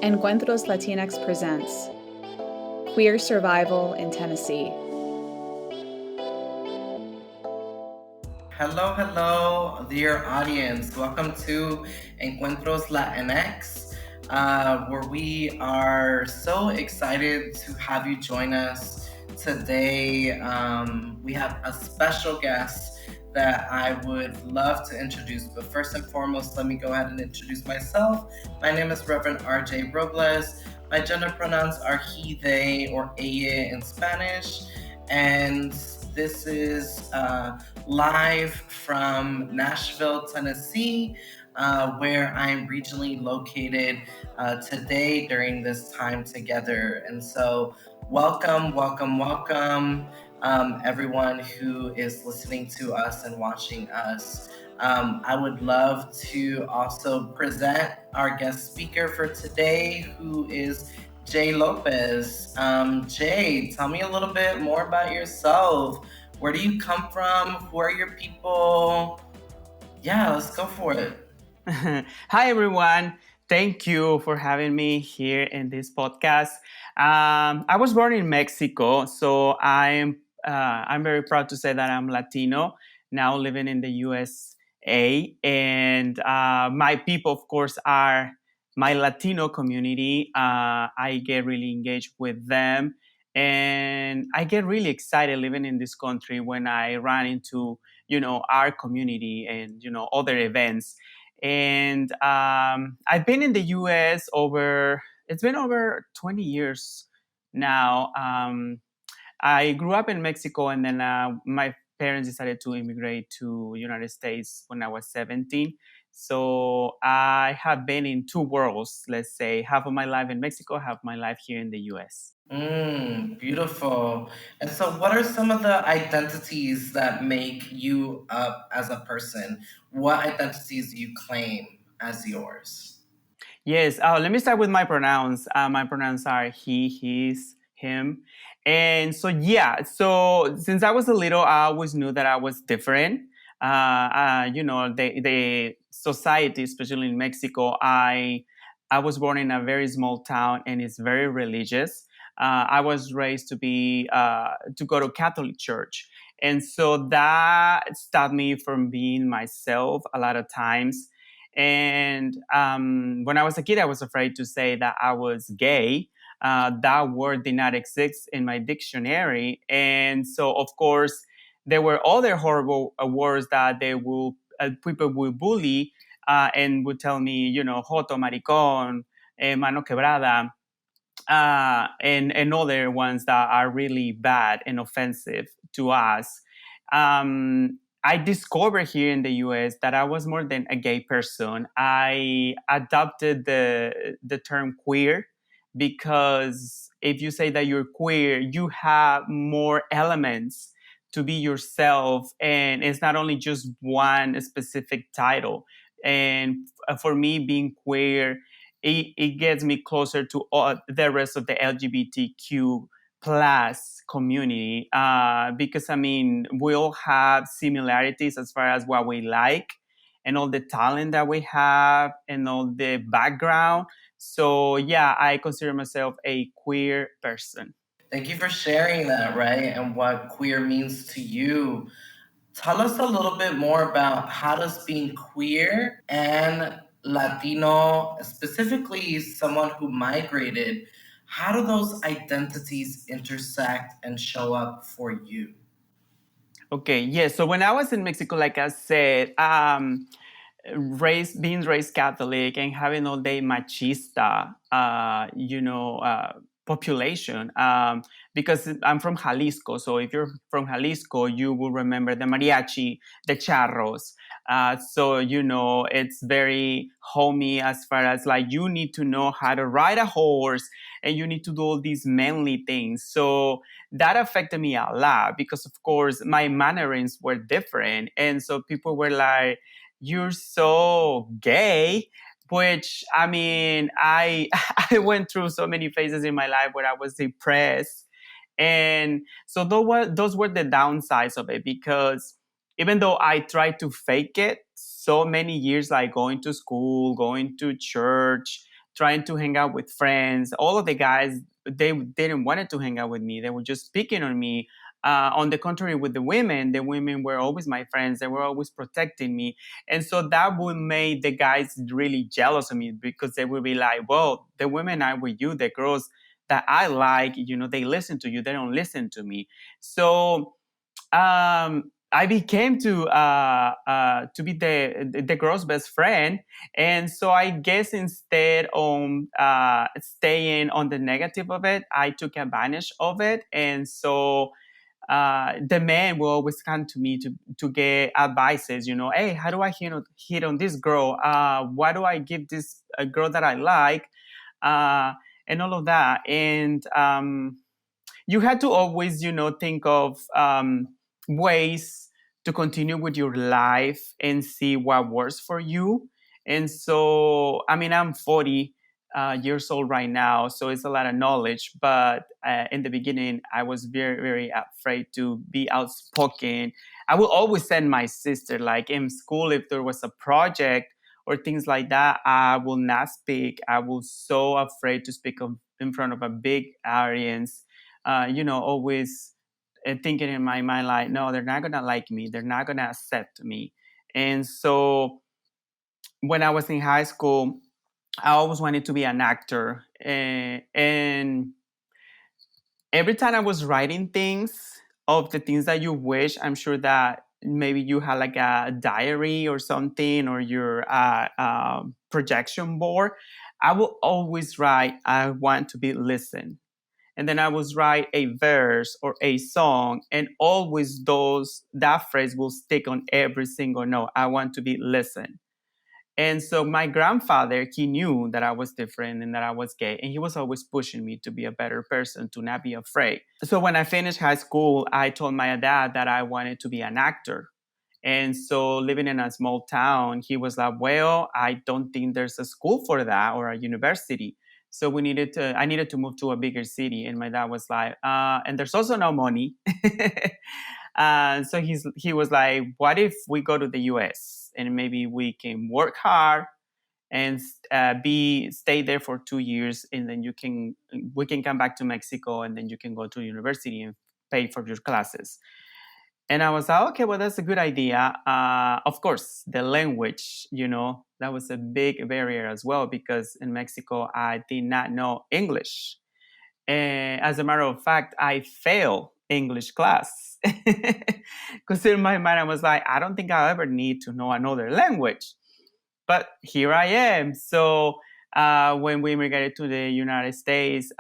Encuentros Latinx presents Queer Survival in Tennessee. Hello, dear audience. Welcome to Encuentros Latinx, where we are so excited to have you join us today. We have a special guest that I would love to introduce, but first and foremost, let me go ahead and introduce myself. My name is Reverend Jay Robles. My gender pronouns are he, they, or ella in Spanish, and this is live from Nashville, Tennessee, where I'm regionally located today during this time together. And so, welcome, everyone who is listening to us and watching us. I would love to also present our guest speaker for today, who is Jay Lopez. Jay, tell me a little bit more about yourself. Where do you come from? Who are your people? Yeah, let's go for it. Hi, everyone. Thank you for having me here in this podcast. I was born in Mexico, so I'm very proud to say that I'm Latino, now living in the USA. And my people, of course, are my Latino community. I get really engaged with them. And I get really excited living in this country when I run into, our community and, other events. And I've been in the US it's been over 20 years now. I grew up in Mexico, and then my parents decided to immigrate to United States when I was 17. So I have been in two worlds, let's say, half of my life in Mexico, half of my life here in the US. Beautiful. And so, what are some of the identities that make you up as a person? What identities do you claim as yours? Yes, let me start with my pronouns. My pronouns are he, his, him. And so, yeah, so since I was a little, I always knew that I was different. The society, especially in Mexico, I was born in a very small town, and it's very religious. I was raised to go to Catholic church. And so that stopped me from being myself a lot of times. And when I was a kid, I was afraid to say that I was gay. That word did not exist in my dictionary. And so, of course, there were other horrible words that people would bully and would tell me, joto, maricón, mano quebrada, and other ones that are really bad and offensive to us. I discovered here in the US that I was more than a gay person. I adopted the term queer because if you say that you're queer, you have more elements to be yourself, and it's not only just one specific title. And for me, being queer, it gets me closer to the rest of the LGBTQ plus community, because I mean, we all have similarities as far as what we like and all the talent that we have and all the background. So yeah, I consider myself a queer person. Thank you for sharing that, right? And what queer means to you. Tell us a little bit more about how does being queer and Latino, specifically someone who migrated, how do those identities intersect and show up for you? Okay, yes. So when I was in Mexico, like I said, being raised Catholic and having all the machista, population. Because I'm from Jalisco, so if you're from Jalisco, you will remember the mariachi, the charros. So it's very homey as far as like you need to know how to ride a horse and you need to do all these manly things. So that affected me a lot because, of course, my mannerings were different, and so people were like, you're so gay, which I mean, I I went through so many phases in my life where I was depressed. And so those were the downsides of it, because even though I tried to fake it so many years, like going to school, going to church, trying to hang out with friends. All of the guys, they didn't wanted to hang out with me. They were just picking on me. On the contrary, with the women were always my friends. They were always protecting me. And so that would make the guys really jealous of me, because they would be like, well, the women are with you, the girls that I like, they listen to you. They don't listen to me. So I became to be the girl's best friend, and so I guess instead of staying on the negative of it, I took advantage of it, and so the men will always come to me to get advices. Hey, how do I hit on this girl? What do I give this girl that I like? Uh, and all of that, and you had to always, think of ways to continue with your life and see what works for you. And so, I mean, I'm 40 years old right now, so it's a lot of knowledge. But in the beginning, I was very, very afraid to be outspoken. I will always send my sister, like in school, if there was a project or things like that, I will not speak. I was so afraid to speak in front of a big audience. Always thinking in my mind like, no, they're not gonna like me, they're not gonna accept me. And so when I was in high school, I always wanted to be an actor, and every time I was writing things of the things that you wish, I'm sure that maybe you had like a diary or something, or your projection board. I will always write, I want to be listened. And then I would write a verse or a song, and always that phrase will stick on every single note. I want to be listened. And so my grandfather, he knew that I was different and that I was gay, and he was always pushing me to be a better person, to not be afraid. So when I finished high school, I told my dad that I wanted to be an actor. And so living in a small town, he was like, well, I don't think there's a school for that or a university. So I needed to move to a bigger city. And my dad was like, and there's also no money. So he was like, what if we go to the US and maybe we can work hard and stay there for 2 years, and then we can come back to Mexico, and then you can go to university and pay for your classes. And I was like, okay, well, that's a good idea. Of course, the language, that was a big barrier as well, because in Mexico, I did not know English. And as a matter of fact, I failed English class. Because in my mind, I was like, I don't think I'll ever need to know another language. But here I am. So when we immigrated to the United States,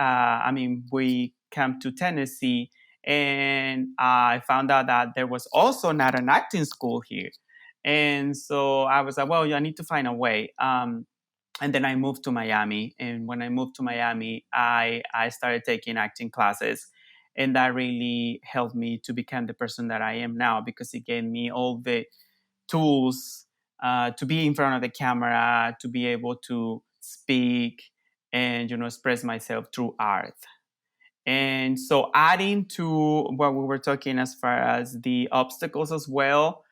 we came to Tennessee, and I found out that there was also not an acting school here. And so I was like, well, I need to find a way. And then I moved to Miami. And when I moved to Miami, I started taking acting classes. And that really helped me to become the person that I am now, because it gave me all the tools to be in front of the camera, to be able to speak and express myself through art. And so adding to what we were talking as far as the obstacles as well,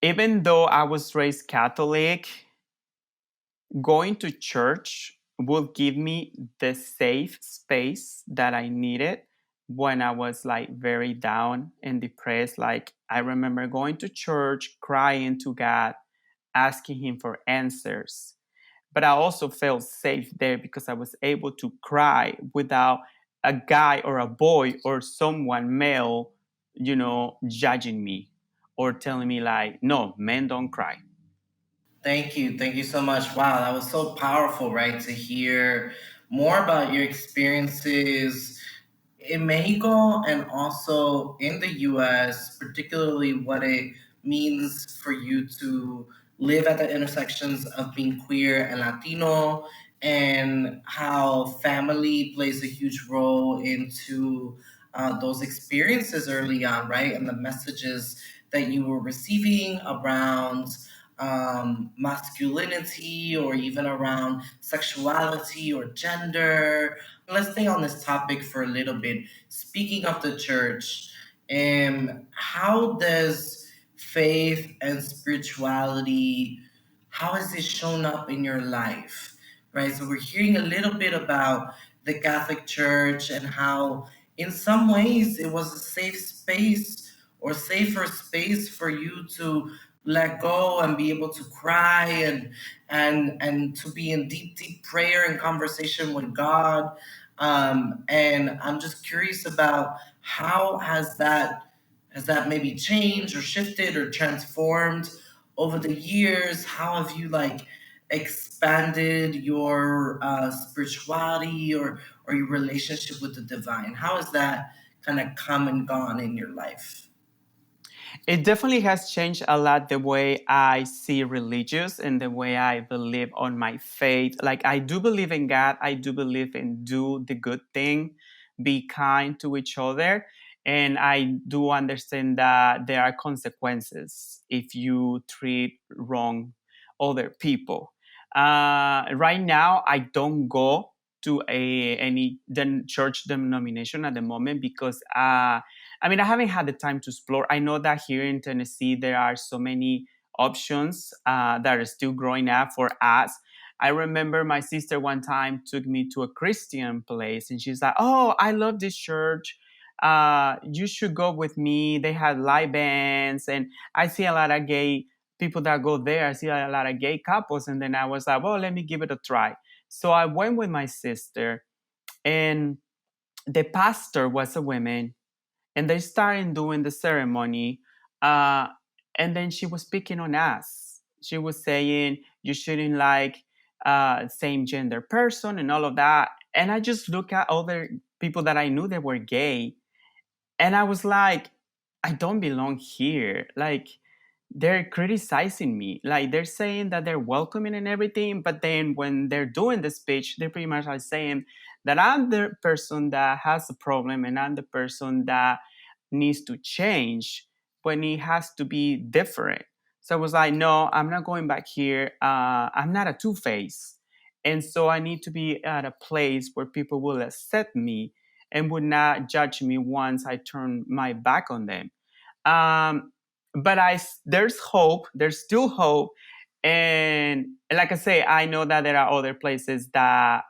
even though I was raised Catholic, going to church will give me the safe space that I needed when I was like very down and depressed. Like, I remember going to church, crying to God, asking Him for answers. But I also felt safe there because I was able to cry without a guy or a boy or someone male, judging me or telling me like, no, men don't cry. Thank you. Thank you so much. Wow, that was so powerful, right? To hear more about your experiences in Mexico and also in the US, particularly what it means for you to live at the intersections of being queer and Latino, and how family plays a huge role into those experiences early on, right? And the messages that you were receiving around masculinity, or even around sexuality or gender. Let's stay on this topic for a little bit. Speaking of the church, how does faith and spirituality, how has it shown up in your life? right? So we're hearing a little bit about the Catholic Church and how, in some ways, it was a safe space or safer space for you to let go and be able to cry and to be in deep prayer and conversation with God. And I'm just curious about how has that maybe changed or shifted or transformed over the years? How have you like expanded your spirituality or your relationship with the divine? How has that kind of come and gone in your life? It definitely has changed a lot the way I see religious and the way I believe on my faith. Like I do believe in God. I do believe in do the good thing, be kind to each other. And I do understand that there are consequences if you treat wrong other people. Right now, I don't go to any church denomination at the moment because I mean, I haven't had the time to explore. I know that here in Tennessee, there are so many options that are still growing up for us. I remember my sister one time took me to a Christian place, and she's like, "Oh, I love this church. You should go with me. They have live bands, and I see a lot of gay people that go there. I see a lot of gay couples." And then I was like, "Well, let me give it a try." So I went with my sister, and the pastor was a woman, and they started doing the ceremony, uh, and then she was picking on us. She was saying you shouldn't like same gender person and all of that. And I just look at other people that I knew that were gay, and I was like, I don't belong here. Like they're criticizing me. Like they're saying that they're welcoming and everything, but then when they're doing the speech, they pretty much are saying that I'm the person that has a problem and I'm the person that needs to change when it has to be different. So I was like, no, I'm not going back here. I'm not a two-face. And so I need to be at a place where people will accept me and would not judge me once I turn my back on them. Um, but there's hope. There's still hope, and like I say, I know that there are other places that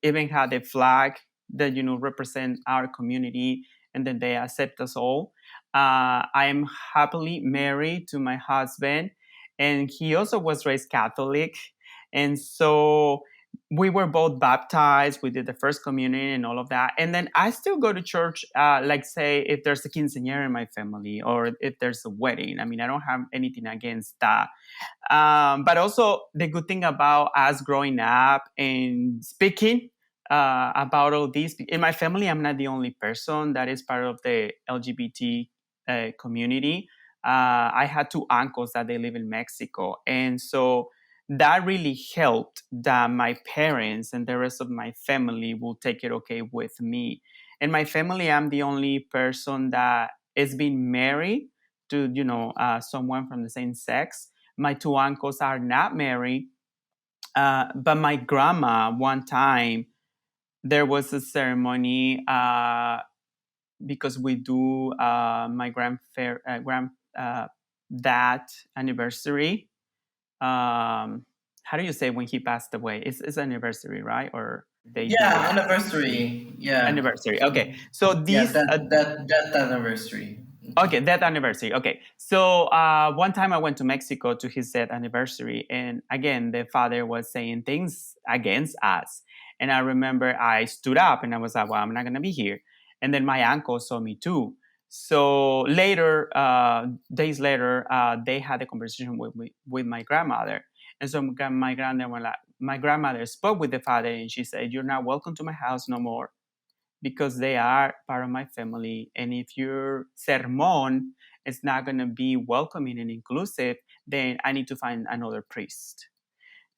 even have the flag that represent our community, and then they accept us all. I am happily married to my husband, and he also was raised Catholic, and so we were both baptized. We did the first communion and all of that. And then I still go to church, like say if there's a quinceañera in my family or if there's a wedding. I mean, I don't have anything against that. But also the good thing about us growing up and speaking about all these in my family, I'm not the only person that is part of the LGBT community. I had two uncles that they live in Mexico, and so that really helped that my parents and the rest of my family will take it okay with me. In my family, I'm the only person that is being married to someone from the same sex. My two uncles are not married, but my grandma, one time, there was a ceremony because we do my dad anniversary. How do you say when he passed away? It's anniversary, right? Or they do Yeah, it anniversary. Yeah. anniversary. Okay, so Yeah, these that anniversary. okay, death anniversary. Okay. So one time I went to Mexico to his death anniversary. And again, the father was saying things against us. And I remember I stood up and I was like, well, I'm not going to be here. And then my uncle saw me too. So later, days later, they had a conversation with my grandmother. And so my grandmother spoke with the father and she said, you're not welcome to my house no more because they are part of my family. And if your sermon is not going to be welcoming and inclusive, then I need to find another priest.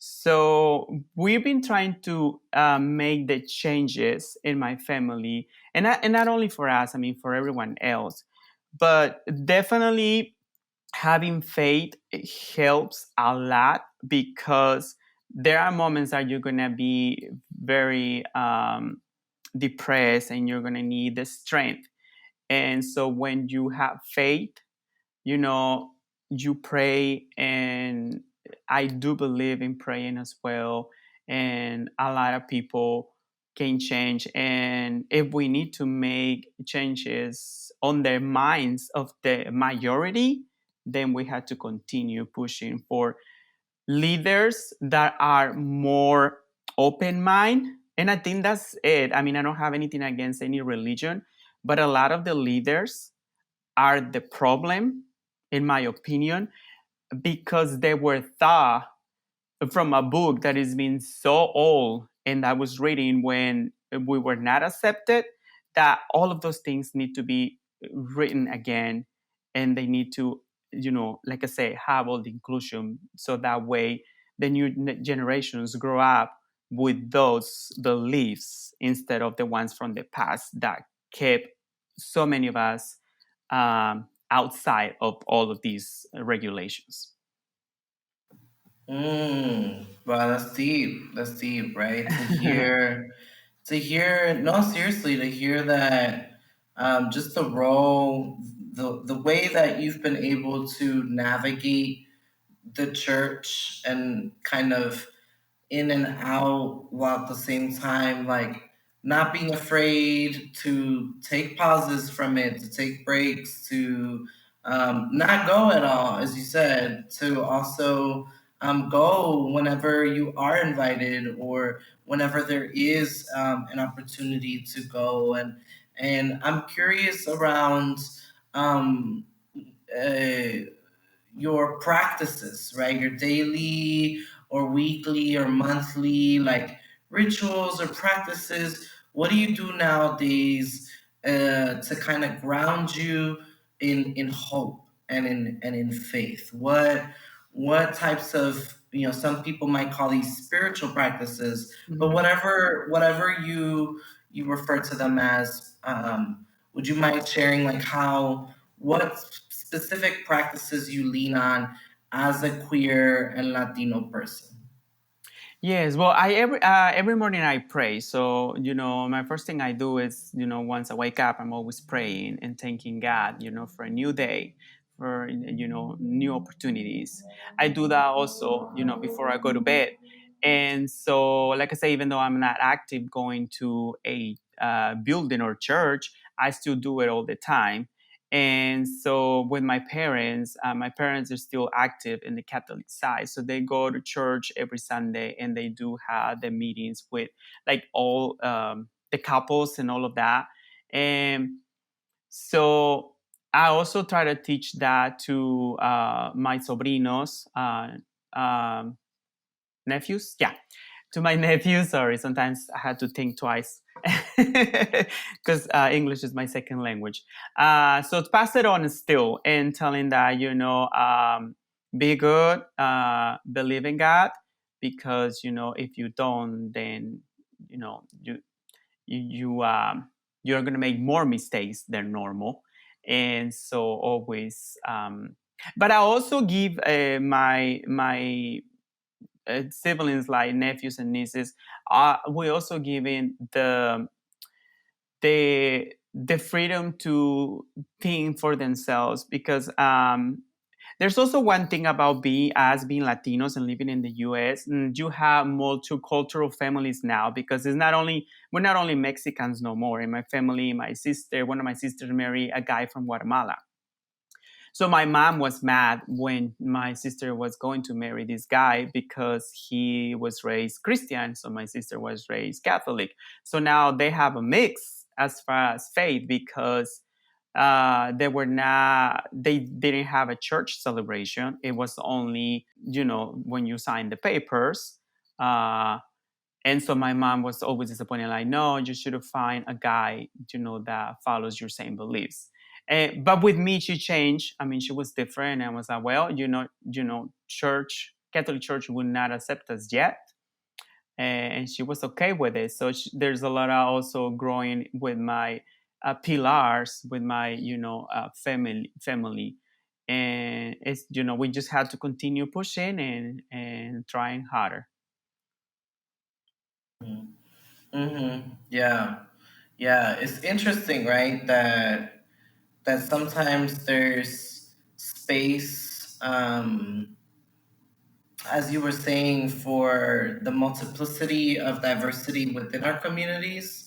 So we've been trying to make the changes in my family, and not only for us, I mean, for everyone else. But definitely having faith helps a lot because there are moments that you're going to be very depressed and you're going to need the strength. And so when you have faith, you pray. And I do believe in praying as well. and a lot of people can change. And if we need to make changes on the minds of the majority, then we have to continue pushing for leaders that are more open mind. And I think that's it. I mean, I don't have anything against any religion, but a lot of the leaders are the problem, in my opinion, because they were taught from a book that has been so old and I was reading when we were not accepted, that all of those things need to be written again, and they need to, like I say, have all the inclusion, so that way the new generations grow up with those beliefs instead of the ones from the past that kept so many of us outside of all of these regulations. Wow, that's deep. That's deep, right? No, seriously, to hear that, just the role, the way that you've been able to navigate the church and kind of in and out while at the same time, like not being afraid to take pauses from it, to take breaks, to not go at all, as you said, to also go whenever you are invited or whenever there is an opportunity to go. And I'm curious around um, uh, your practices, right? Your daily or weekly or monthly, like rituals or practices. What do you do nowadays to kind of ground you in hope and in faith? What types of, some people might call these spiritual practices, but Mhm. whatever you refer to them as, would you mind sharing like how what specific practices you lean on as a queer and Latino person? Yes, well, I every morning I pray. So my first thing I do is once I wake up, I'm always praying and thanking God, for a new day, for new opportunities. I do that also, before I go to bed. And so, like I say, even though I'm not active going to a building or church, I still do it all the time. And so with my parents are still active in the Catholic side. So they go to church every Sunday and they do have the meetings with like all the couples and all of that. And so I also try to teach that to my sobrinos, um, nephews. Yeah, to my nephew. Sorry, sometimes I had to think twice because English is my second language. So to pass it on still and telling that be good, believe in God, because if you don't, then you're gonna make more mistakes than normal, and so always. But I also give my siblings like nephews and nieces, we also given the freedom to think for themselves, because there's also one thing about being Latinos and living in the US. You have multicultural families now, because we're not only Mexicans no more. In my family, one of my sisters married a guy from Guatemala. So my mom was mad when my sister was going to marry this guy, because he was raised Christian. So my sister was raised Catholic. So now they have a mix as far as faith, because they didn't have a church celebration. It was only, when you sign the papers. And so my mom was always disappointed, like, no, you should have find a guy, that follows your same beliefs. But with me, she changed. I mean, she was different. And I was like, well, Catholic Church would not accept us yet. And she was okay with it. So there's a lot of also growing with my pillars, with my, family. And it's, we just had to continue pushing and trying harder. Yeah, yeah. It's interesting, right? That sometimes there's space as you were saying, for the multiplicity of diversity within our communities,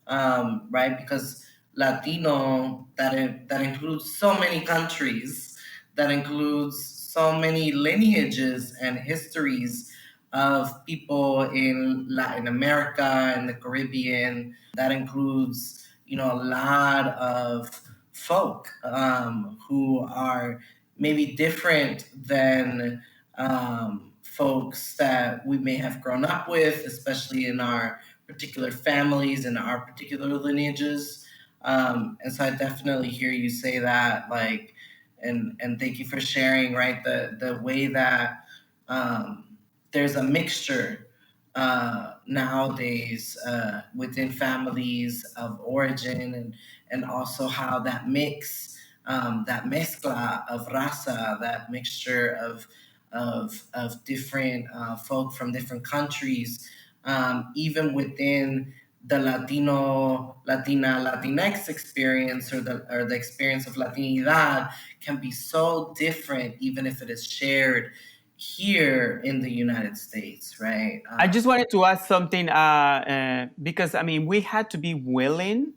right? Because Latino, that includes so many countries, that includes so many lineages and histories of people in Latin America and the Caribbean. That includes, a lot of folk who are maybe different than folks that we may have grown up with, especially in our particular families and our particular lineages. And so I definitely hear you say that, like, and thank you for sharing, right? The way that there's a mixture nowadays within families of origin, and also how that that mezcla of raza, that mixture of different folk from different countries, even within the Latinx experience, or the experience of Latinidad, can be so different, even if it is shared here in the United States, right? I just wanted to ask something because I mean we had to be willing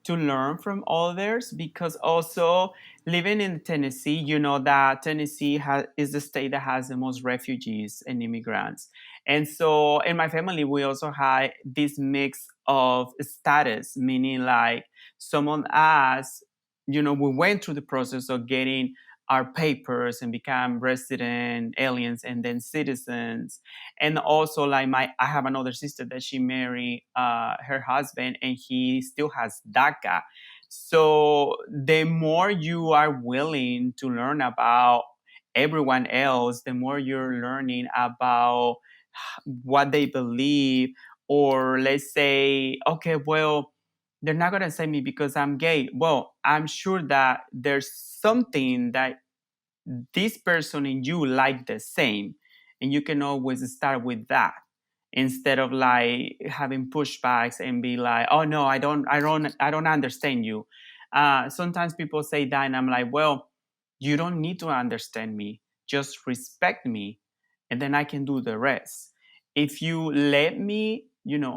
to learn from others, because also living in Tennessee, you know that Tennessee is the state that has the most refugees and immigrants. And so in my family, we also had this mix of status, meaning like someone asked, we went through the process of getting our papers and become resident aliens and then citizens. And also like I have another sister that she married her husband and he still has DACA. So the more you are willing to learn about everyone else, the more you're learning about what they believe. Or let's say, okay, well, they're not going to say me because I'm gay. Well, I'm sure that there's something that this person and you like the same, and you can always start with that instead of like having pushbacks and be like, oh no, I don't understand you. Sometimes people say that and I'm like, well, you don't need to understand me, just respect me, and then I can do the rest. If you let me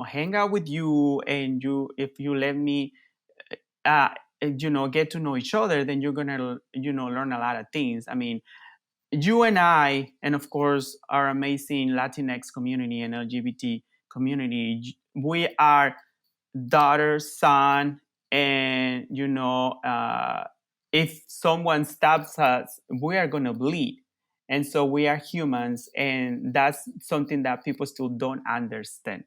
hang out with you, and if you let me uh, get to know each other, then you're gonna learn a lot of things. I mean, you and I, and of course our amazing Latinx community and LGBT community, we are daughter, son, and if someone stabs us, we are gonna bleed. And so we are humans, and that's something that people still don't understand.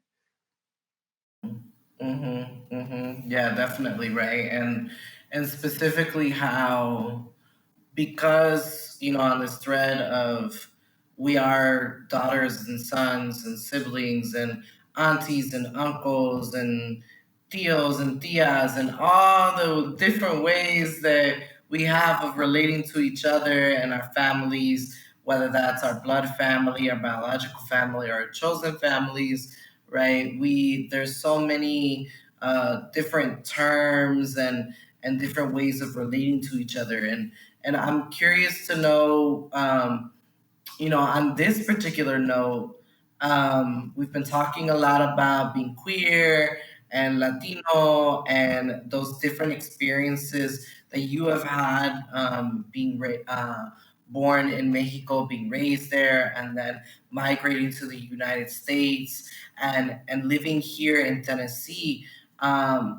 Yeah, definitely, right. And specifically how, because on this thread of, we are daughters and sons and siblings and aunties and uncles and tios and tias, and all the different ways that we have of relating to each other and our families, whether that's our blood family, our biological family, or our chosen families, right? There's so many different terms and different ways of relating to each other. And I'm curious to know, on this particular note, we've been talking a lot about being queer and Latino and those different experiences that you have had, born in Mexico, being raised there, and then migrating to the United States, and living here in Tennessee. I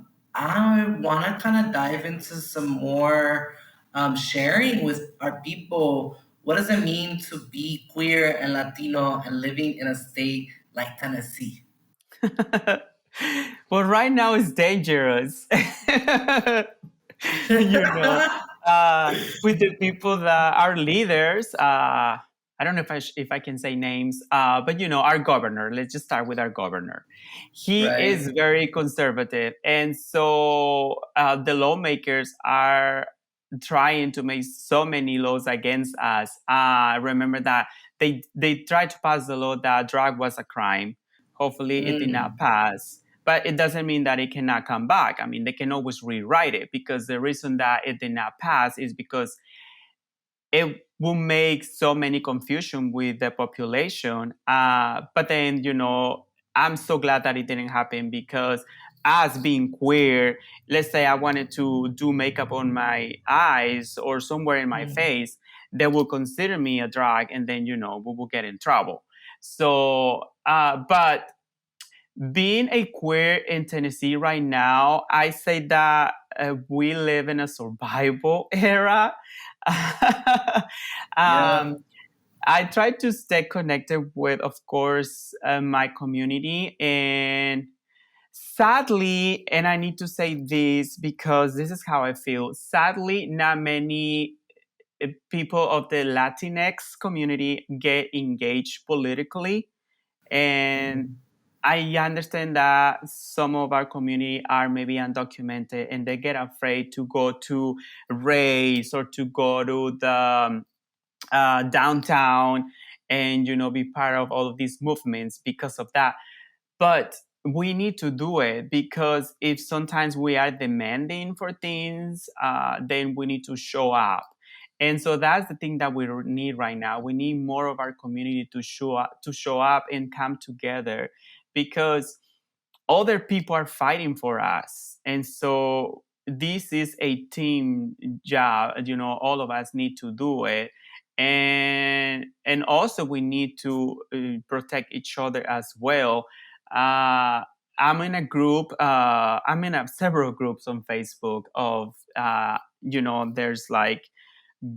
want to kind of dive into some more sharing with our people. What does it mean to be queer and Latino and living in a state like Tennessee? Well, right now it's dangerous. you know, with the people that are leaders. I don't know if I can say names, but our governor. Let's just start with our governor. He is Right. very conservative, and so the lawmakers are trying to make so many laws against us. Remember that they tried to pass the law that drug was a crime. Hopefully, it did not Mm. pass, but it doesn't mean that it cannot come back. I mean, they can always rewrite it, because the reason that it did not pass is because it will make so many confusion with the population. But then, I'm so glad that it didn't happen, because as being queer, let's say I wanted to do makeup on my eyes or somewhere in my face, they will consider me a drag, and then, we will get in trouble. So, but being a queer in Tennessee right now, I say that we live in a survival era. Yeah. I try to stay connected with, of course, my community. And sadly, and I need to say this because this is how I feel, sadly, not many people of the Latinx community get engaged politically. And I understand that some of our community are maybe undocumented, and they get afraid to go to race or to go to the downtown and be part of all of these movements because of that. But we need to do it, because if sometimes we are demanding for things, then we need to show up. And so that's the thing that we need right now. We need more of our community to show up and come together, because other people are fighting for us. And so this is a team job. All of us need to do it. And also we need to protect each other as well. I'm in a group. I'm in several groups on Facebook of there's like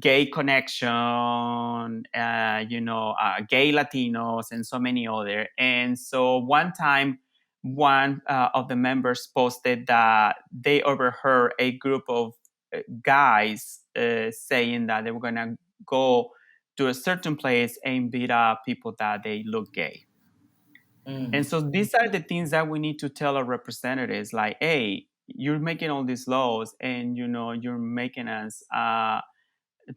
Gay Connection, Gay Latinos, and so many other. And so one time, one of the members posted that they overheard a group of guys saying that they were gonna go to a certain place and beat up people that they look gay. And so these are the things that we need to tell our representatives, like, hey, you're making all these laws, and you're making us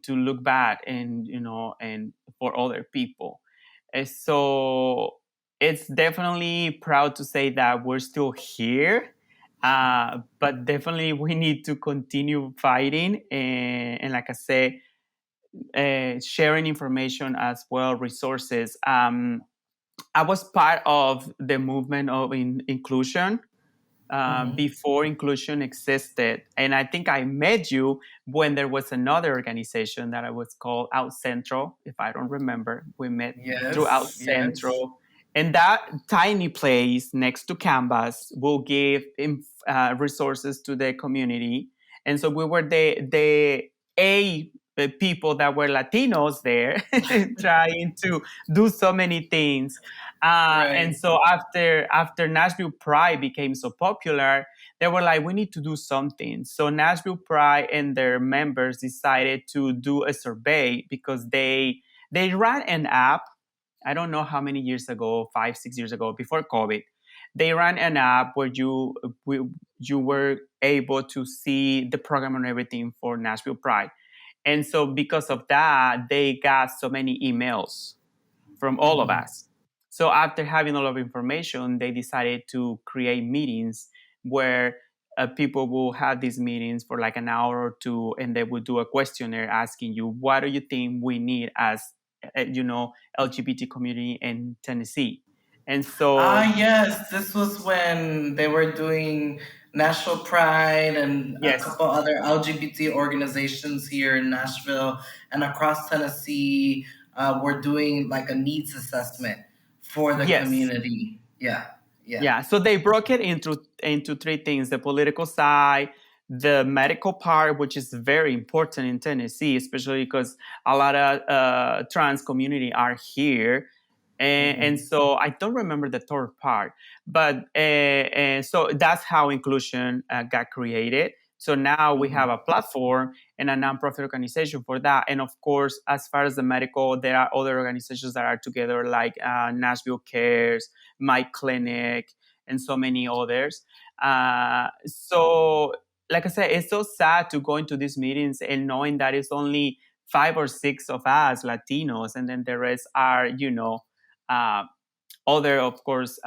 to look bad, and for other people. And so it's definitely proud to say that we're still here. But definitely we need to continue fighting, and like I say, sharing information as well, resources. I was part of the movement of inclusion before inclusion existed. And I think I met you when there was another organization that I was called Out Central, if I don't remember. We met through Out Yes. Yes. Central. And that tiny place next to Canvas will give resources to the community. And so we were the people that were Latinos there trying to do so many things. And Right. so after Nashville Pride became so popular, they were like, we need to do something. So Nashville Pride and their members decided to do a survey, because they ran an app. I don't know how many years ago, 5-6 years ago, before COVID. They ran an app where you were able to see the program and everything for Nashville Pride. And so because of that, they got so many emails from all of us. So after having a lot of information, they decided to create meetings where people will have these meetings for like an hour or two, and they will do a questionnaire asking you, what do you think we need as, LGBT community in Tennessee? And so, Yes, this was when they were doing National Pride and a yes, couple other LGBT organizations here in Nashville and across Tennessee. Were doing like a needs assessment for the yes. community. Yeah, yeah. Yeah, so they broke it into three things: the political side, the medical part, which is very important in Tennessee, especially because a lot of trans community are here, and so I don't remember the third part, but so that's how inclusion got created. So now we have a platform and a nonprofit organization for that. And of course, as far as the medical, there are other organizations that are together, like Nashville Cares, My Clinic, and so many others. So, like I said, it's so sad to go into these meetings and knowing that it's only 5 or 6 of us Latinos, and then the rest are, uh, other, of course,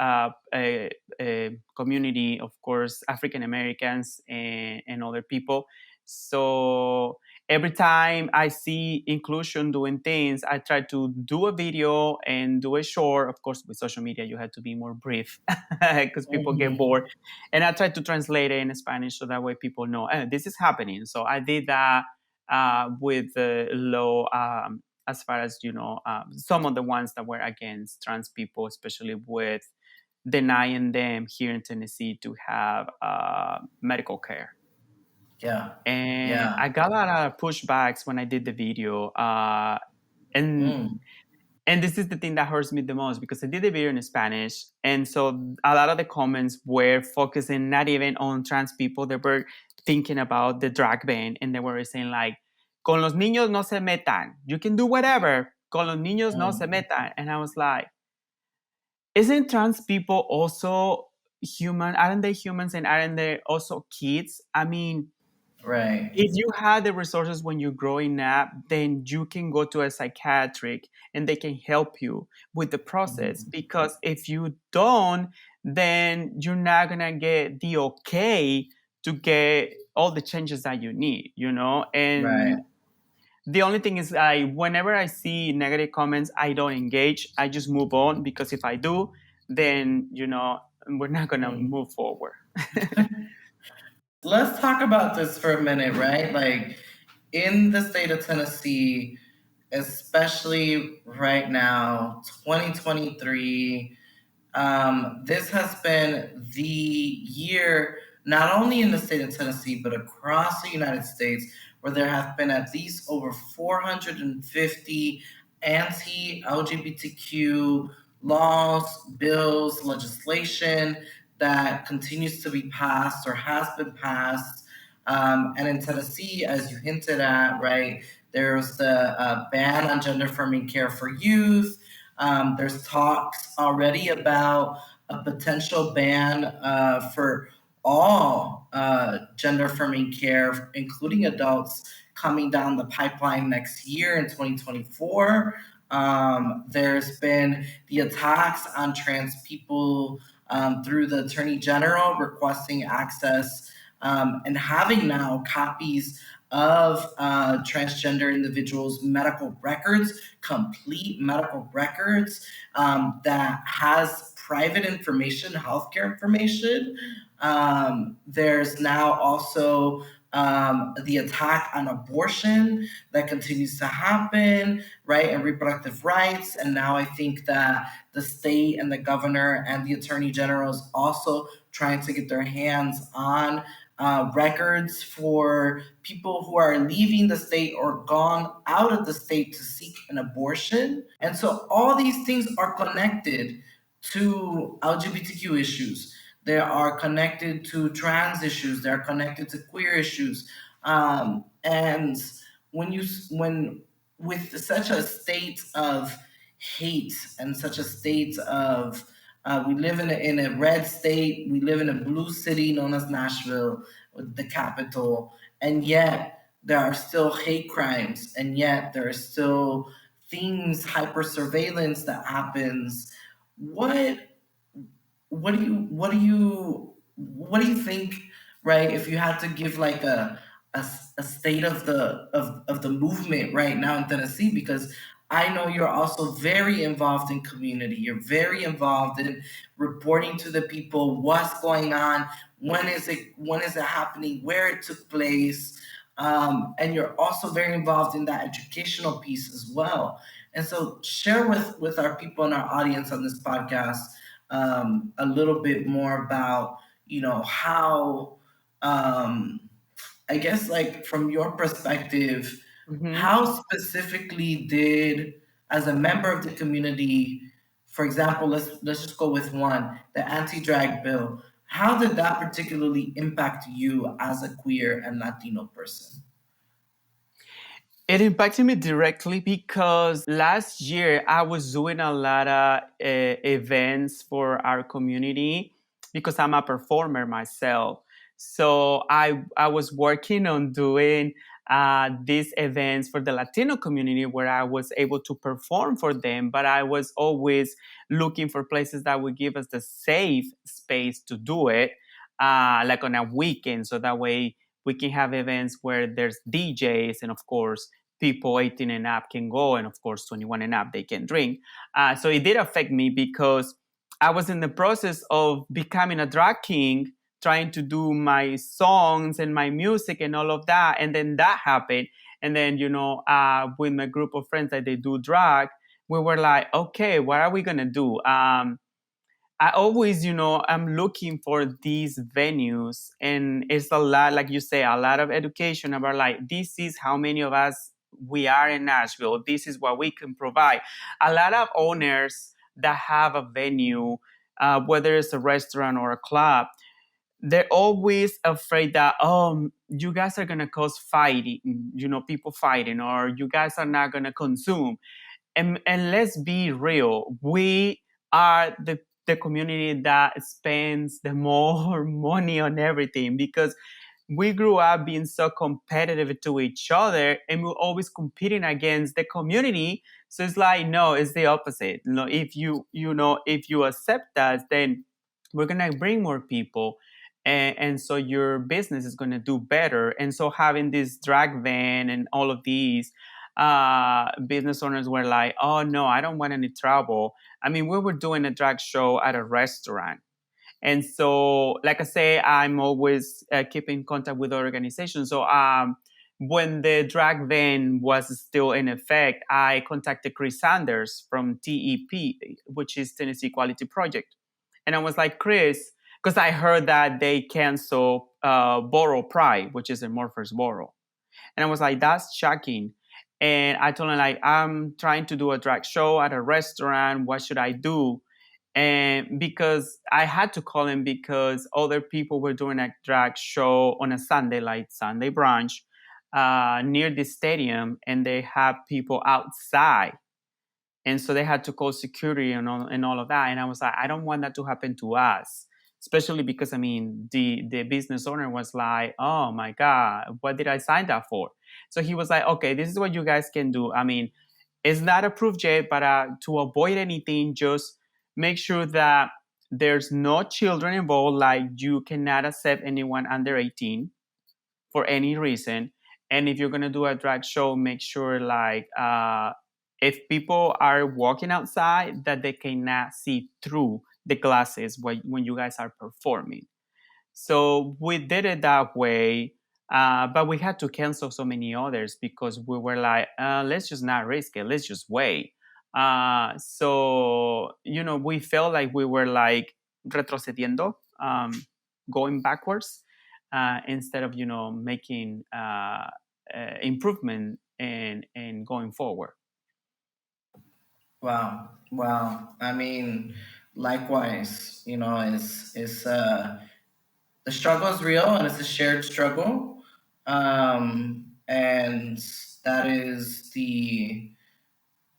community, of course, African Americans and other people. So every time I see inclusion doing things, I try to do a video and do a short. Of course, with social media, you have to be more brief because people get Mhm. bored. And I try to translate it in Spanish so that way people know, this is happening. So I did that with the law, as far as, some of the ones that were against trans people, especially with denying them here in Tennessee to have medical care. Yeah. And Yeah. I got a lot of pushbacks when I did the video. And Mm. and this is the thing that hurts me the most, because I did the video in Spanish, and so a lot of the comments were focusing not even on trans people. They were thinking about the drag ban, and they were saying like, "Con los niños no se metan. You can do whatever. Con los niños no se Mm. metan." And I was like, "Isn't trans people also human? Aren't they humans? And aren't they also kids? I mean, Right. if you have the resources when you're growing up, then you can go to a psychiatric and they can help you with the process. Mhm. Because if you don't, then you're not gonna get the okay to get all the changes that you need, Right. And the only thing is, whenever I see negative comments, I don't engage. I just move on, because if I do, then we're not gonna Mm. move forward. Let's talk about this for a minute, right? Like in the state of Tennessee, especially right now, 2023, this has been the year, not only in the state of Tennessee, but across the United States, where there have been at least over 450 anti LGBTQ laws, bills, legislation that continues to be passed or has been passed. And in Tennessee, as you hinted at, right, there's the ban on gender affirming care for youth. There's talks already about a potential ban for all gender affirming care, including adults, coming down the pipeline next year in 2024. There's been the attacks on trans people through the Attorney General requesting access and having now copies of transgender individuals' medical records, complete medical records that has private information, healthcare information. There's now also the attack on abortion that continues to happen, right, and reproductive rights. And now I think that the state and the governor and the attorney general is also trying to get their hands on records for people who are leaving the state or gone out of the state to seek an abortion. And so all these things are connected to LGBTQ issues. They are connected to trans issues. They're connected to queer issues. And when with such a state of hate and such a state of we live in a red state. We live in a blue city known as Nashville, the capital, and yet there are still hate crimes, and yet there are still things, hyper surveillance that happens. What what do you think, right? If you had to give like a state of the movement right now in Tennessee, because I know you're also very involved in community. You're very involved in reporting to the people what's going on, when is it happening, where it took place, and you're also very involved in that educational piece as well. And so, share with our people in our audience on this podcast a little bit more about how I guess, like, from your perspective, Mhm. how specifically did, as a member of the community, for example, let's just go with one, the anti-drag bill. How did that particularly impact you as a queer and Latino person? It impacted me directly because last year I was doing a lot of events for our community, because I'm a performer myself. So I was working on doing these events for the Latino community where I was able to perform for them, but I was always looking for places that would give us the safe space to do it, like on a weekend, so that way We can have events where there's DJs, and of course, people 18 and up can go, and of course, 21 and up, they can drink. So it did affect me because I was in the process of becoming a drag king, trying to do my songs and my music and all of that. And then that happened. And then, with my group of friends that they do drag, we were like, okay, what are we going to do? I always, I'm looking for these venues, and it's a lot, like you say, a lot of education about like, this is how many of us we are in Nashville. This is what we can provide. A lot of owners that have a venue, whether it's a restaurant or a club, they're always afraid that, you guys are going to cause fighting, people fighting, or you guys are not going to consume. And let's be real, we are the community that spends the more money on everything, because we grew up being so competitive to each other, and we're always competing against the community. So it's like, no, it's the opposite. If you accept us, then we're gonna bring more people, and so your business is gonna do better. And so having this drag van and all of these, business owners were like, oh no, I don't want any trouble. I mean, we were doing a drag show at a restaurant. And so, like I say, I'm always keeping contact with the organization. So when the drag van was still in effect, I contacted Chris Sanders from TEP, which is Tennessee Equality Project. And I was like, Chris, because I heard that they cancel Borough Pride, which is in Murfreesboro. And I was like, that's shocking. And I told him, like, I'm trying to do a drag show at a restaurant. What should I do? And because I had to call him because other people were doing a drag show on a Sunday, like Sunday brunch, near the stadium, and they have people outside. And so they had to call security and all of that. And I was like, I don't want that to happen to us, especially because, I mean, the business owner was like, oh my God, what did I sign that for? So he was like, okay, this is what you guys can do. I mean, it's not approved yet, but to avoid anything, just make sure that there's no children involved. Like, you cannot accept anyone under 18 for any reason. And if you're going to do a drag show, make sure, like, if people are walking outside, that they cannot see through the glasses when you guys are performing. So we did it that way, but we had to cancel so many others because we were like, let's just not risk it. Let's just wait. So, we felt like we were like retrocediendo, going backwards, instead of, making improvement and going forward. Wow. I mean, likewise, it's the struggle is real and it's a shared struggle. And that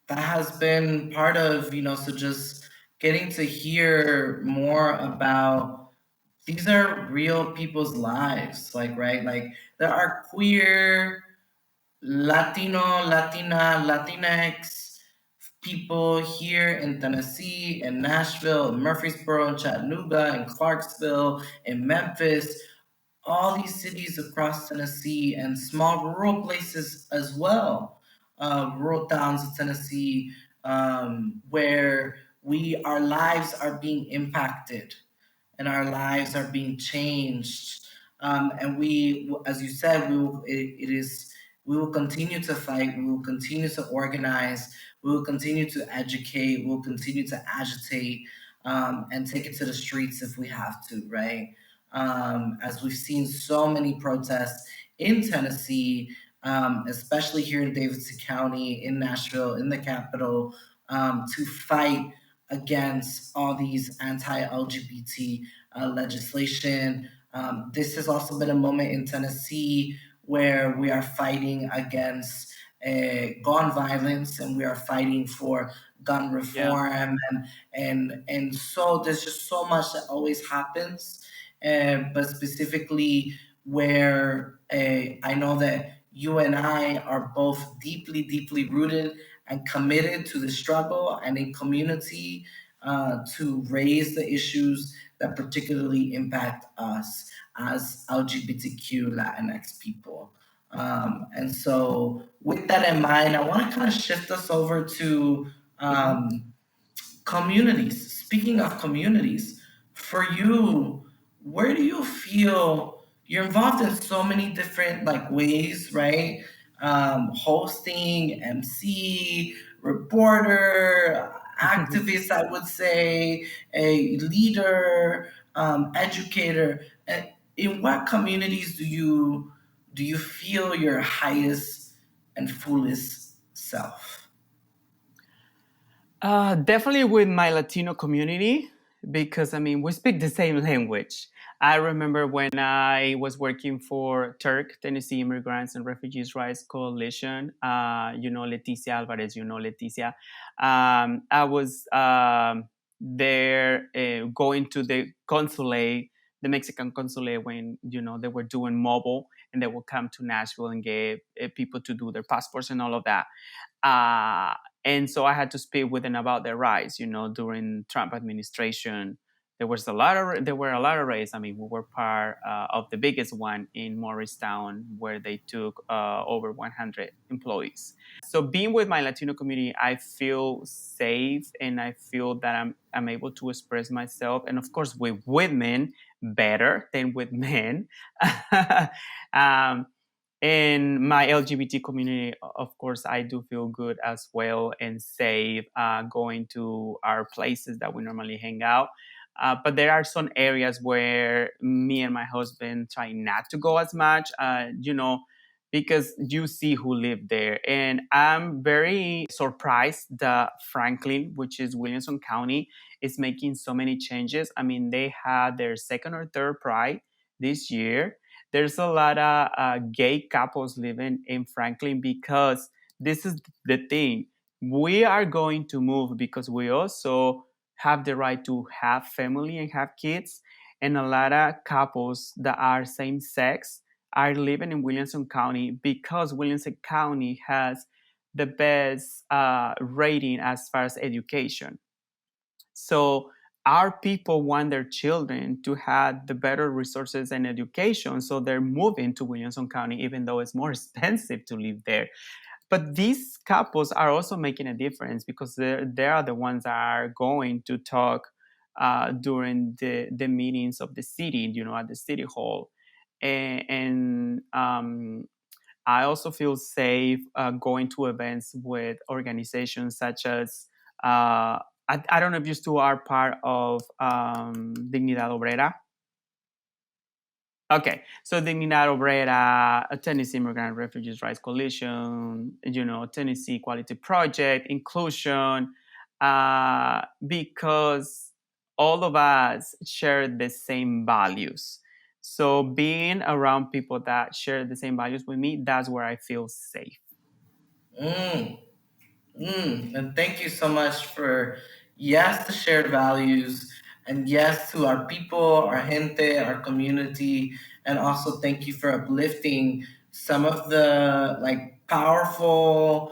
has been part of, so just getting to hear more about these are real people's lives, like, right? Like, there are queer, Latino, Latina, Latinx people here in Tennessee, in Nashville, in Murfreesboro, in Chattanooga, in Clarksville, in Memphis, all these cities across Tennessee and small rural places as well, rural towns of Tennessee, where our lives are being impacted and our lives are being changed. And we, as you said, we will continue to fight. We will continue to organize. We will continue to educate. We will continue to agitate, and take it to the streets if we have to, right? As we've seen so many protests in Tennessee, especially here in Davidson County, in Nashville, in the capital, to fight against all these anti-LGBT legislation. This has also been a moment in Tennessee where we are fighting against gun violence, and we are fighting for gun reform, and so there's just so much that always happens. But specifically, where I know that you and I are both deeply, deeply rooted and committed to the struggle and in community, to raise the issues that particularly impact us as LGBTQ Latinx people. And so, with that in mind, I want to kind of shift us over to communities. Speaking of communities, for you, where do you feel you're involved in so many different like ways, right? Hosting, MC, reporter, activist, I would say, a leader, educator. In what communities do you feel your highest and fullest self? Definitely with my Latino community, because I mean, we speak the same language. I remember when I was working for TIRC, Tennessee Immigrants and Refugees Rights Coalition, Leticia Alvarez, Leticia. I was there going to the consulate, the Mexican consulate, when, they were doing mobile, and they would come to Nashville and get people to do their passports and all of that. Uh, and so I had to speak with them about their rights. During Trump administration, there were a lot of raids. I mean, we were part of the biggest one in Morristown, where they took over 100 employees. So being with my Latino community, I feel safe, and I feel that I'm able to express myself, and of course with women better than with men. um, in my LGBT community, of course, I do feel good as well and safe going to our places that we normally hang out. But there are some areas where me and my husband try not to go as much, because you see who live there. And I'm very surprised that Franklin, which is Williamson County, is making so many changes. I mean, they had their second or third Pride this year. There's a lot of gay couples living in Franklin, because this is the thing. We are going to move because we also have the right to have family and have kids. And a lot of couples that are same sex are living in Williamson County, because Williamson County has the best rating as far as education. So our people want their children to have the better resources and education, so they're moving to Williamson County, even though it's more expensive to live there. But these couples are also making a difference, because they are the ones that are going to talk during the meetings of the city, at the city hall. And I also feel safe going to events with organizations such as, I don't know if you two are part of Dignidad Obrera. Okay, so Dignidad Obrera, Tennessee Immigrant Refugees Rights Coalition, Tennessee Equality Project, Inclusion, because all of us share the same values. So being around people that share the same values with me, that's where I feel safe. Mm. And thank you so much for yes to shared values, and yes to our people, our gente, our community, and also thank you for uplifting some of the like powerful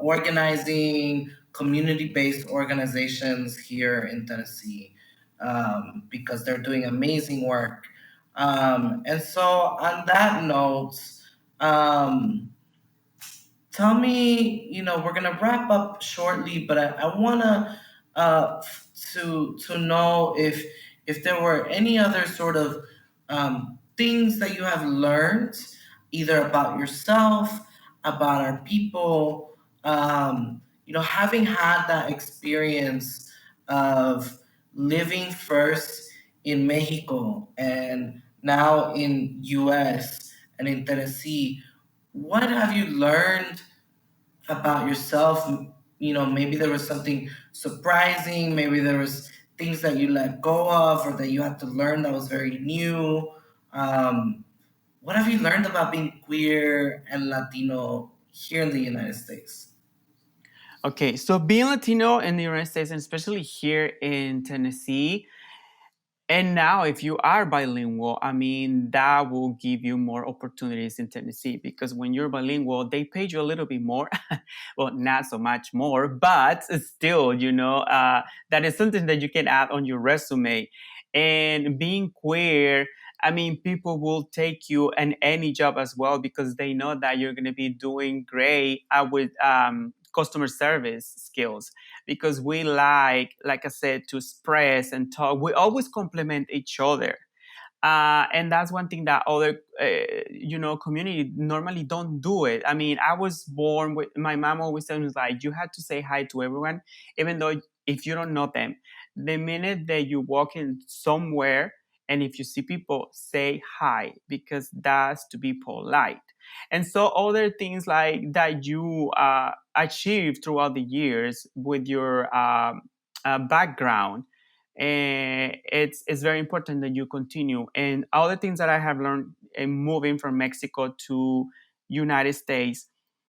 organizing community-based organizations here in Tennessee, because they're doing amazing work. And so on that note. Um, Tell me, we're gonna wrap up shortly, but I wanna to know if there were any other sort of things that you have learned, either about yourself, about our people, having had that experience of living first in Mexico and now in U.S. and in Tennessee. What have you learned about yourself? Maybe there was something surprising, maybe there was things that you let go of or that you had to learn that was very new. What have you learned about being queer and Latino here in the United States? Okay, so being Latino in the United States, and especially here in Tennessee, And now, if you are bilingual, I mean, that will give you more opportunities in Tennessee, because when you're bilingual, they pay you a little bit more. Well, not so much more, but still, that is something that you can add on your resume. And being queer, I mean, people will take you in any job as well, because they know that you're going to be doing great with customer service skills, because we like I said, to express and talk. We always compliment each other. And that's one thing that other, community normally don't do it. I mean, I was born with my mom always tells me like, you have to say hi to everyone, even though if you don't know them. The minute that you walk in somewhere, and if you see people, say hi, because that's to be polite. And so other things like that you achieve throughout the years with your background, and it's very important that you continue. And all the things that I have learned in moving from Mexico to United States,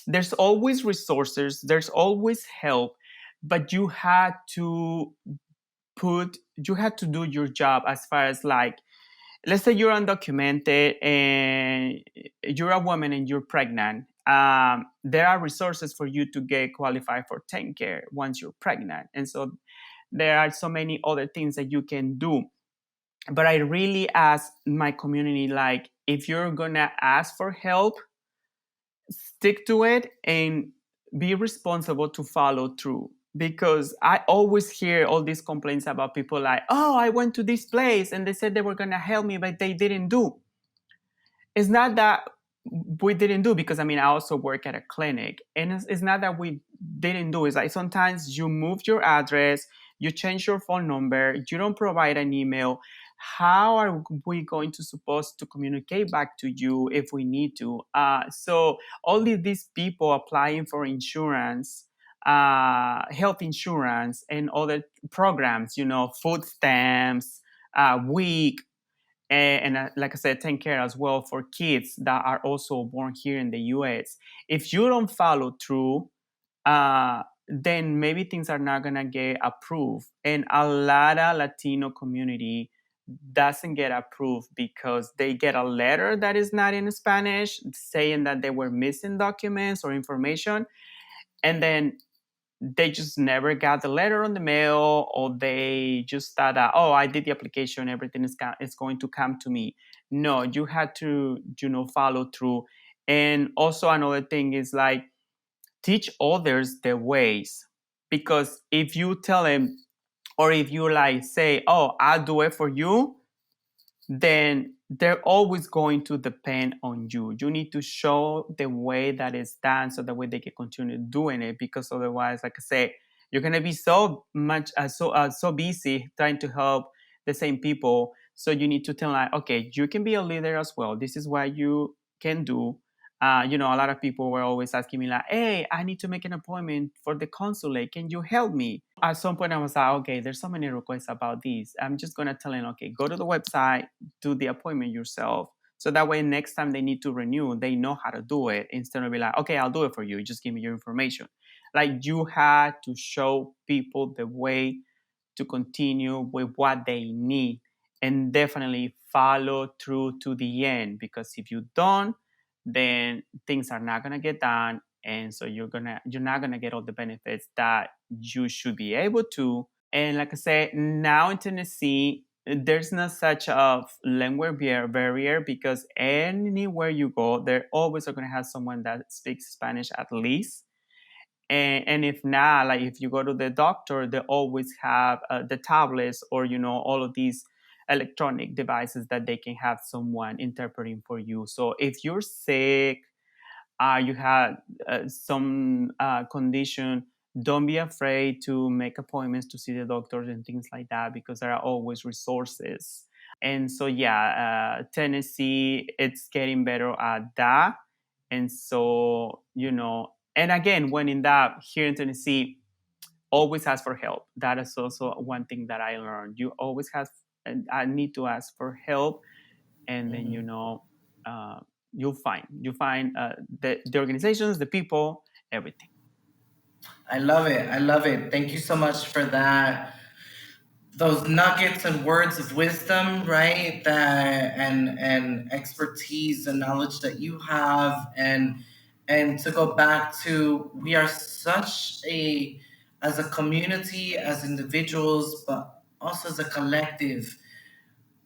there's always resources, there's always help, but you had to do your job. As far as like, let's say you're undocumented and you're a woman and you're pregnant, there are resources for you to get qualified for 10 care once you're pregnant. And so there are so many other things that you can do. But I really ask my community, like, if you're gonna ask for help, stick to it and be responsible to follow through. Because I always hear all these complaints about people like, oh, I went to this place and they said they were gonna help me, but they didn't do. It's not that we didn't do, because I mean, I also work at a clinic, and it's not that we didn't do. It's like sometimes you move your address, you change your phone number, you don't provide an email. How are we going to supposed to communicate back to you if we need to? So all of these people applying for insurance, health insurance, and other programs, food stamps, WIC, and like I said, 10 care as well for kids that are also born here in the US. If you don't follow through, then maybe things are not gonna get approved. And a lot of Latino community doesn't get approved because they get a letter that is not in Spanish saying that they were missing documents or information, and then they just never got the letter on the mail, or they just thought that, oh, I did the application, everything is going to come to me. No, you had to, follow through. And also another thing is like, teach others the ways. Because if you tell them, or if you like say, oh, I'll do it for you, then they're always going to depend on you. You need to show the way that it's done, so that way they can continue doing it. Because otherwise, like I say, you're gonna be so much so busy trying to help the same people. So you need to tell like, okay, you can be a leader as well. This is what you can do. A lot of people were always asking me like, hey, I need to make an appointment for the consulate. Can you help me? At some point I was like, okay, there's so many requests about this. I'm just going to tell them, okay, go to the website, do the appointment yourself. So that way, next time they need to renew, they know how to do it, instead of be like, okay, I'll do it for you. Just give me your information. Like, you had to show people the way to continue with what they need, and definitely follow through to the end. Because if you don't, then things are not gonna get done, and so you're not gonna get all the benefits that you should be able to. And like I said, now in Tennessee, there's not such a language barrier, because anywhere you go, they're always going to have someone that speaks Spanish at least. And if not, like if you go to the doctor, they always have the tablets, or all of these electronic devices that they can have someone interpreting for you. So if you're sick, you had some condition, don't be afraid to make appointments to see the doctors and things like that, because there are always resources. And so, yeah, Tennessee, it's getting better at that. And so, and again, when in that, here in Tennessee, always ask for help. That is also one thing that I learned. You always have, and I need to ask for help, and then you'll find the organizations, the people, everything. I love it. I love it. Thank you so much for that those nuggets and words of wisdom, right? That and expertise and knowledge that you have, and to go back to, we are such a, as a community, as individuals, but also as a collective,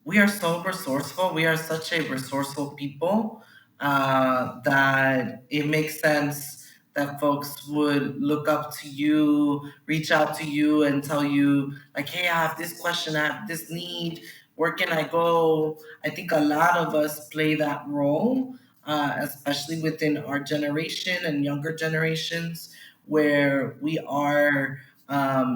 we are so resourceful. We are such a resourceful people, that it makes sense that folks would look up to you, reach out to you, and tell you, like, hey, I have this question, I have this need. Where can I go? I think a lot of us play that role, especially within our generation and younger generations, where we are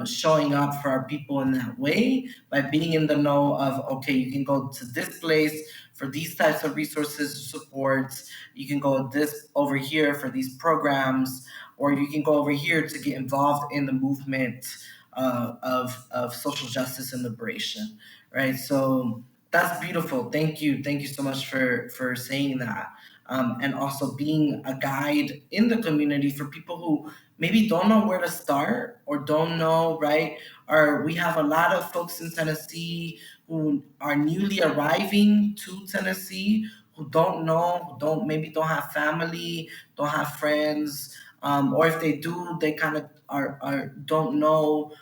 showing up for our people in that way, by being in the know of, okay, you can go to this place for these types of resources, supports. You can go this over here for these programs, or you can go over here to get involved in the movement of social justice and liberation, right? So that's beautiful. Thank you so much for saying that. And also being a guide in the community for people who maybe don't know where to start, or don't know, right? Or we have a lot of folks in Tennessee who are newly arriving to Tennessee, who don't know, who don't have family, don't have friends, or if they do, they kind of are don't know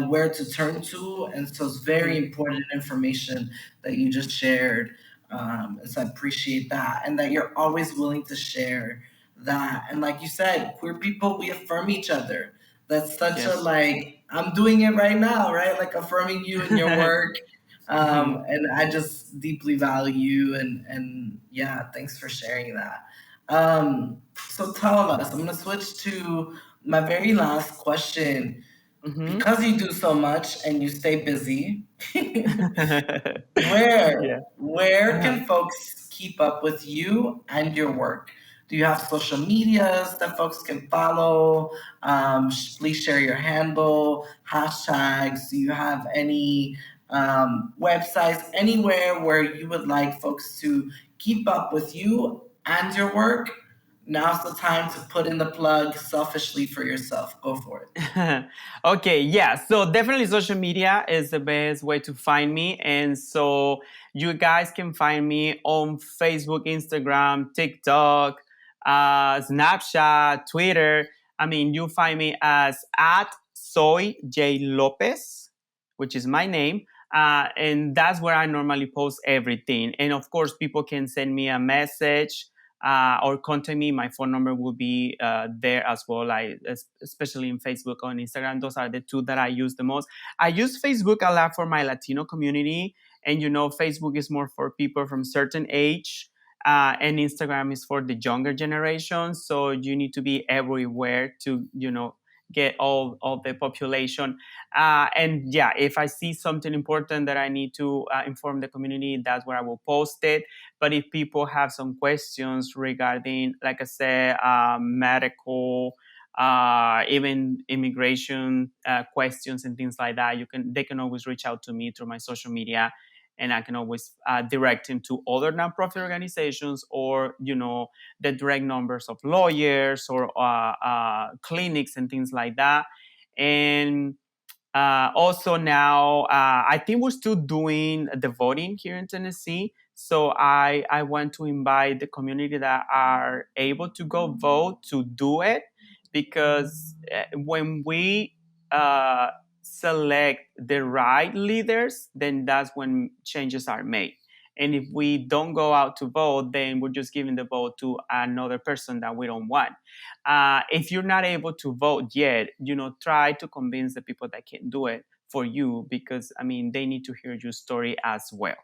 where to turn to, and so it's very Mhm. important information that you just shared. And so I appreciate that, and that you're always willing to share that. And like you said, queer people, we affirm each other. That's such a, Yes. like, I'm doing it right now, right? Like affirming you in your work. Mhm. And I just deeply value you, and yeah, thanks for sharing that. So tell us, I'm gonna switch to my very last question. Mhm. Because you do so much and you stay busy, where Yeah. where Uh-huh. can folks keep up with you and your work? Do you have social medias that folks can follow? Please share your handle, hashtags. Do you have any websites, anywhere where you would like folks to keep up with you and your work? Now's the time to put in the plug selfishly for yourself. Go for it. Okay, yeah. So definitely social media is the best way to find me. And so you guys can find me on Facebook, Instagram, TikTok, Snapchat, Twitter. I mean, you find me as at soy J Lopez, which is my name. And that's where I normally post everything. And of course, people can send me a message or contact me. My phone number will be there as well, especially in Facebook or on Instagram. Those are the two that I use the most. I use Facebook a lot for my Latino community. And, Facebook is more for people from certain age. And Instagram is for the younger generation. So you need to be everywhere to, get all the population. And yeah, if I see something important that I need to inform the community, that's where I will post it. But if people have some questions regarding, like I said, medical, even immigration questions and things like that, they can always reach out to me through my social media, and I can always direct them to other nonprofit organizations, or the direct numbers of lawyers or clinics and things like that. And also now, I think we're still doing the voting here in Tennessee. So I want to invite the community that are able to go vote to do it, because when we select the right leaders, then that's when changes are made. And if we don't go out to vote, then we're just giving the vote to another person that we don't want. If you're not able to vote yet, try to convince the people that can do it for you, because I mean, they need to hear your story as well.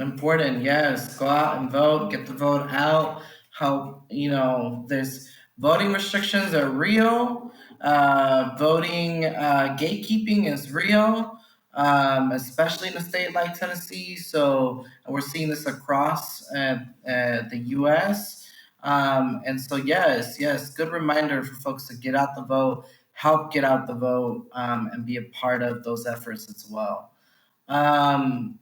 Important. Yes, go out and vote. Get the vote out. Help. There's voting restrictions are real. Voting gatekeeping is real, especially in a state like Tennessee. So we're seeing this across the U.S. And so yes, good reminder for folks to get out the vote, help get out the vote, and be a part of those efforts as well. And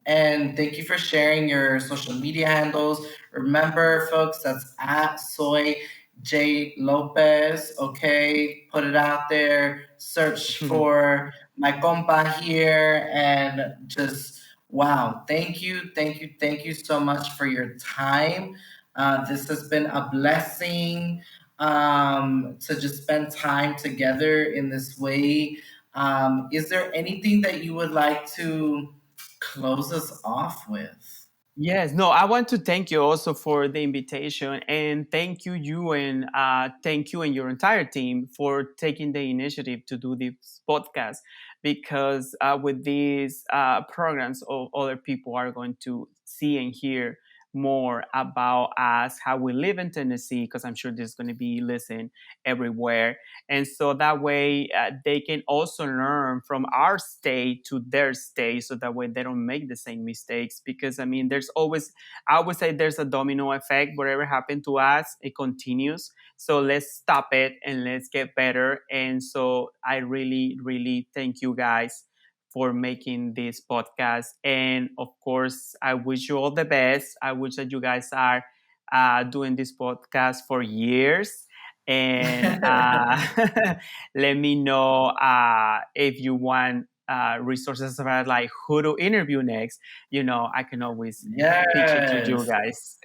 thank you for sharing your social media handles. Remember, folks, that's at soy Jay Lopez. Okay, put it out there. Search for my compa here, and just wow, thank you so much for your time. This has been a blessing to just spend time together in this way. Is there anything that you would like to close us off with? Yes, no, I want to thank you also for the invitation, and thank you and your entire team for taking the initiative to do this podcast, because with these programs, other people are going to see and hear more about us, how we live in Tennessee, because I'm sure there's going to be listened everywhere, and so that way they can also learn from our state to their state, so that way they don't make the same mistakes. Because I mean, there's always, I would say, there's a domino effect. Whatever happened to us, it continues. So let's stop it and let's get better. And so I really, really thank you guys for making this podcast. And of course, I wish you all the best. I wish that you guys are doing this podcast for years. And let me know if you want resources about like who to interview next. I can always pitch it to you Yes. guys.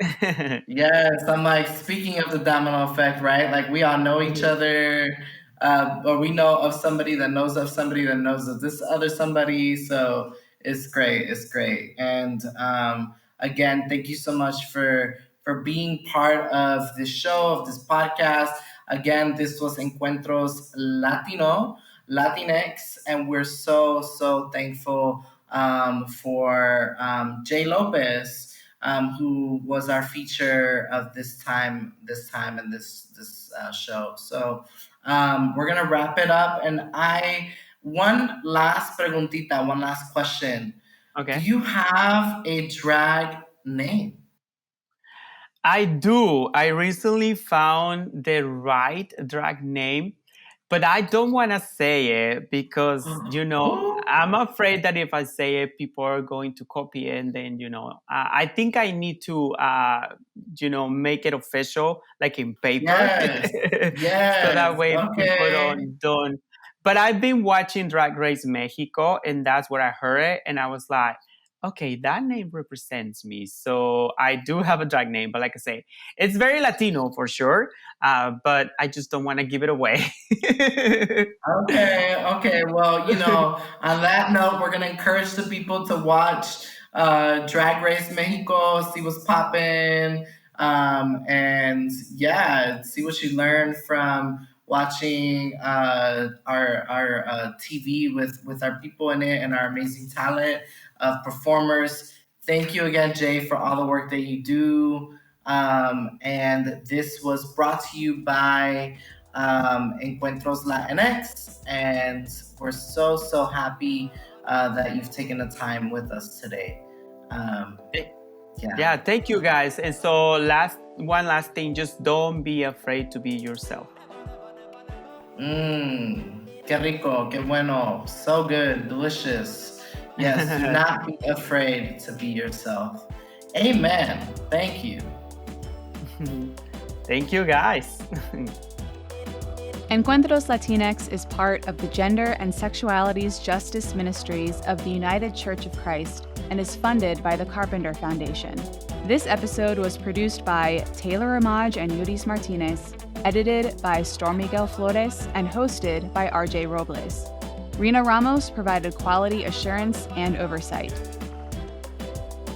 Yes, I'm like, speaking of the domino effect, right? Like, we all know each Mhm. other, or we know of somebody that knows of somebody that knows of this other somebody. So it's great. It's great. And again, thank you so much for being part of this show, of this podcast. Again, this was Encuentros Latinx, and we're so thankful for Jay Lopez, who was our feature of this time in this show. So we're gonna wrap it up, and one last preguntita, one last question. Do Okay. you have a drag name? I do. I recently found the right drag name, but I don't want to say it because, I'm afraid that if I say it, people are going to copy it. And then, I think I need to, make it official, like in paper. Yes, So that yes. way people Okay. don't. But I've been watching Drag Race Mexico, and that's where I heard it. And I was like, okay, that name represents me. So I do have a drag name, but like I say, it's very Latino for sure. But I just don't want to give it away. Okay, okay. Well, on that note, we're gonna encourage the people to watch Drag Race Mexico, see what's poppin', and yeah, see what you learn from watching our TV with our people in it and our amazing talent of performers. Thank you again, Jay, for all the work that you do. And this was brought to you by Encuentros Latinx, and we're so happy that you've taken the time with us today. Um, yeah. Yeah, thank you guys. And so one last thing, just don't be afraid to be yourself. Qué rico, qué bueno, so good, delicious. Yes, do not be afraid to be yourself. Amen. Thank you. Thank you guys. Encuentros Latinx is part of the Gender and Sexualities Justice Ministries of the United Church of Christ and is funded by the Carpenter Foundation. This episode was produced by Taylor Ramage and Yuris Martinez, edited by StormMiguel Florez, and hosted by RJ Robles. Rhina Ramos provided quality assurance and oversight.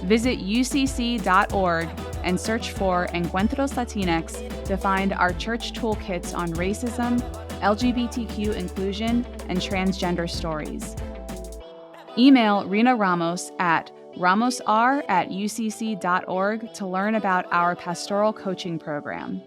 Visit ucc.org and search for Encuentros Latinx to find our church toolkits on racism, LGBTQ inclusion, and transgender stories. Email Rhina Ramos at ramosr@ucc.org to learn about our pastoral coaching program.